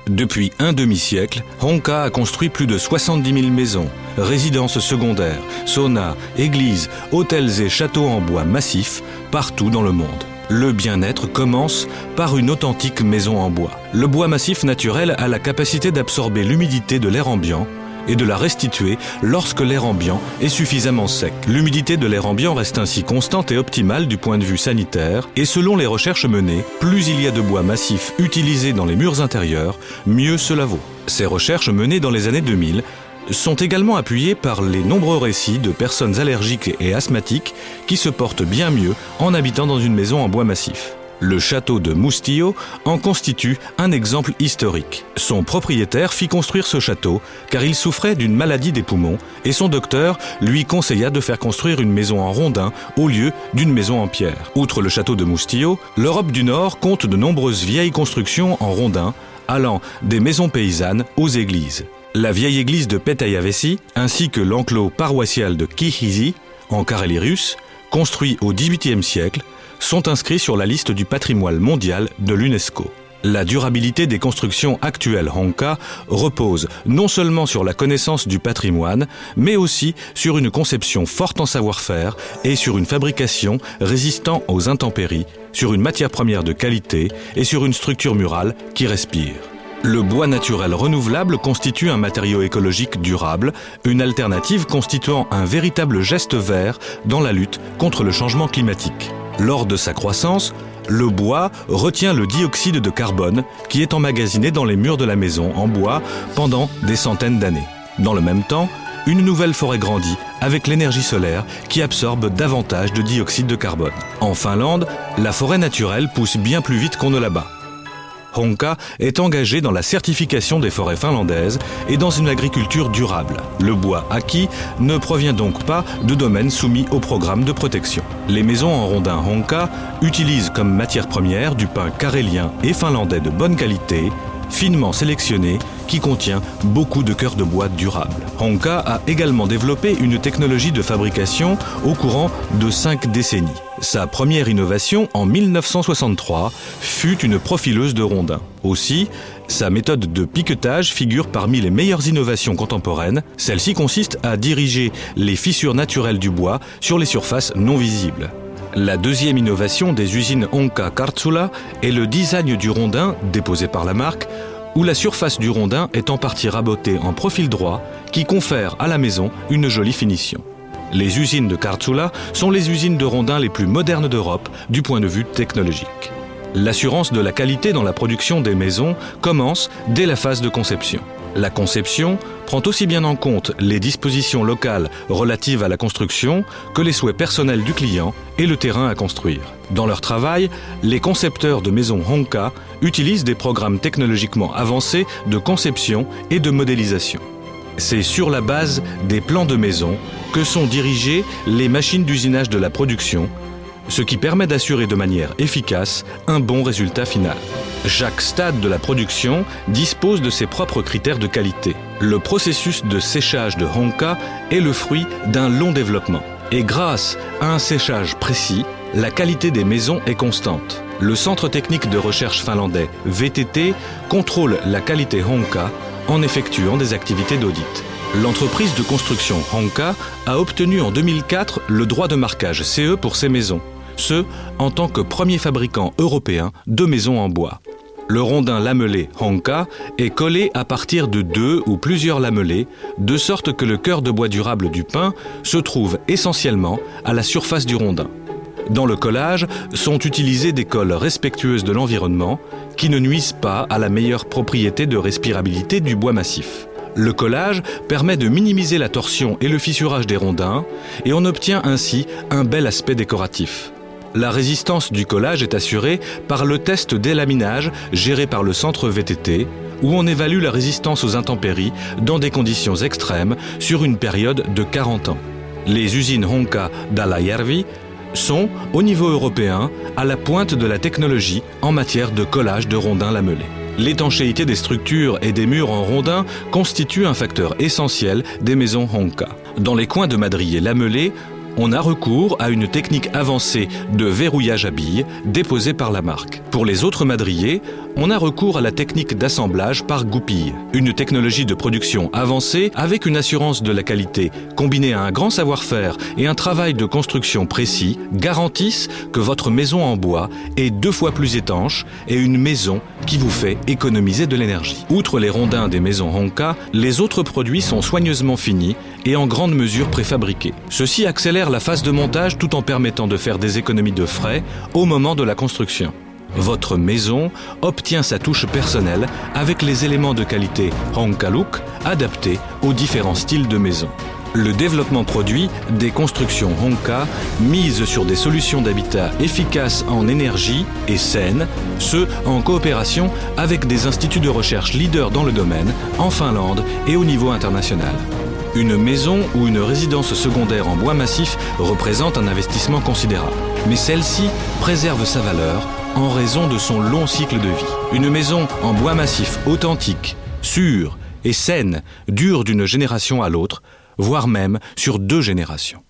Depuis un demi-siècle, Honka a construit plus de 70 000 maisons, résidences secondaires, saunas, églises, hôtels et châteaux en bois massif partout dans le monde. Le bien-être commence par une authentique maison en bois. Le bois massif naturel a la capacité d'absorber l'humidité de l'air ambiant et de la restituer lorsque l'air ambiant est suffisamment sec. L'humidité de l'air ambiant reste ainsi constante et optimale du point de vue sanitaire, et selon les recherches menées, plus il y a de bois massif utilisé dans les murs intérieurs, mieux cela vaut. Ces recherches menées dans les années 2000 sont également appuyées par les nombreux récits de personnes allergiques et asthmatiques qui se portent bien mieux en habitant dans une maison en bois massif. Le château de Moustillo en constitue un exemple historique. Son propriétaire fit construire ce château car il souffrait d'une maladie des poumons et son docteur lui conseilla de faire construire une maison en rondin au lieu d'une maison en pierre. Outre le château de Moustillo, l'Europe du Nord compte de nombreuses vieilles constructions en rondin allant des maisons paysannes aux églises. La vieille église de Petäjävesi ainsi que l'enclos paroissial de Kihisi en Carélie russe, construit au XVIIIe siècle, sont inscrits sur la liste du patrimoine mondial de l'UNESCO. La durabilité des constructions actuelles Honka repose non seulement sur la connaissance du patrimoine, mais aussi sur une conception forte en savoir-faire et sur une fabrication résistant aux intempéries, sur une matière première de qualité et sur une structure murale qui respire. Le bois naturel renouvelable constitue un matériau écologique durable, une alternative constituant un véritable geste vert dans la lutte contre le changement climatique. Lors de sa croissance, le bois retient le dioxyde de carbone qui est emmagasiné dans les murs de la maison en bois pendant des centaines d'années. Dans le même temps, une nouvelle forêt grandit avec l'énergie solaire qui absorbe davantage de dioxyde de carbone. En Finlande, la forêt naturelle pousse bien plus vite qu'on ne la bat. Honka est engagé dans la certification des forêts finlandaises et dans une agriculture durable. Le bois acquis ne provient donc pas de domaines soumis au programme de protection. Les maisons en rondin Honka utilisent comme matière première du pin carélien et finlandais de bonne qualité, finement sélectionné, qui contient beaucoup de cœurs de bois durables. Honka a également développé une technologie de fabrication au courant de 5 décennies. Sa première innovation, en 1963, fut une profileuse de rondins. Aussi, sa méthode de piquetage figure parmi les meilleures innovations contemporaines. Celle-ci consiste à diriger les fissures naturelles du bois sur les surfaces non visibles. La deuxième innovation des usines Honka Kartsula est le design du rondin déposé par la marque, où la surface du rondin est en partie rabotée en profil droit qui confère à la maison une jolie finition. Les usines de Kartsula sont les usines de rondins les plus modernes d'Europe du point de vue technologique. L'assurance de la qualité dans la production des maisons commence dès la phase de conception. La conception prend aussi bien en compte les dispositions locales relatives à la construction que les souhaits personnels du client et le terrain à construire. Dans leur travail, les concepteurs de maisons Honka utilisent des programmes technologiquement avancés de conception et de modélisation. C'est sur la base des plans de maison que sont dirigées les machines d'usinage de la production, ce qui permet d'assurer de manière efficace un bon résultat final. Chaque stade de la production dispose de ses propres critères de qualité. Le processus de séchage de Honka est le fruit d'un long développement. Et grâce à un séchage précis, la qualité des maisons est constante. Le Centre technique de recherche finlandais VTT contrôle la qualité Honka en effectuant des activités d'audit. L'entreprise de construction Honka a obtenu en 2004 le droit de marquage CE pour ses maisons, ce en tant que premier fabricant européen de maisons en bois. Le rondin lamelé Honka est collé à partir de 2 ou plusieurs lamelés, de sorte que le cœur de bois durable du pin se trouve essentiellement à la surface du rondin. Dans le collage sont utilisées des colles respectueuses de l'environnement qui ne nuisent pas à la meilleure propriété de respirabilité du bois massif. Le collage permet de minimiser la torsion et le fissurage des rondins et on obtient ainsi un bel aspect décoratif. La résistance du collage est assurée par le test d'élaminage géré par le centre VTT, où on évalue la résistance aux intempéries dans des conditions extrêmes sur une période de 40 ans. Les usines Honka d'Alajärvi sont, au niveau européen, à la pointe de la technologie en matière de collage de rondins lamelés. L'étanchéité des structures et des murs en rondin constitue un facteur essentiel des maisons Honka. Dans les coins de madriers lamelés, on a recours à une technique avancée de verrouillage à billes déposée par la marque. Pour les autres madriers, on a recours à la technique d'assemblage par goupille. Une technologie de production avancée avec une assurance de la qualité, combinée à un grand savoir-faire et un travail de construction précis, garantissent que votre maison en bois est 2 fois plus étanche et une maison qui vous fait économiser de l'énergie. Outre les rondins des maisons Honka, les autres produits sont soigneusement finis et en grande mesure préfabriqués. Ceci accélère la phase de montage tout en permettant de faire des économies de frais au moment de la construction. Votre maison obtient sa touche personnelle avec les éléments de qualité Honka Look adaptés aux différents styles de maison. Le développement produit des constructions Honka mise sur des solutions d'habitat efficaces en énergie et saines, ce en coopération avec des instituts de recherche leaders dans le domaine en Finlande et au niveau international. Une maison ou une résidence secondaire en bois massif représente un investissement considérable, mais celle-ci préserve sa valeur en raison de son long cycle de vie. Une maison en bois massif authentique, sûre et saine dure d'une génération à l'autre, voire même sur 2 générations.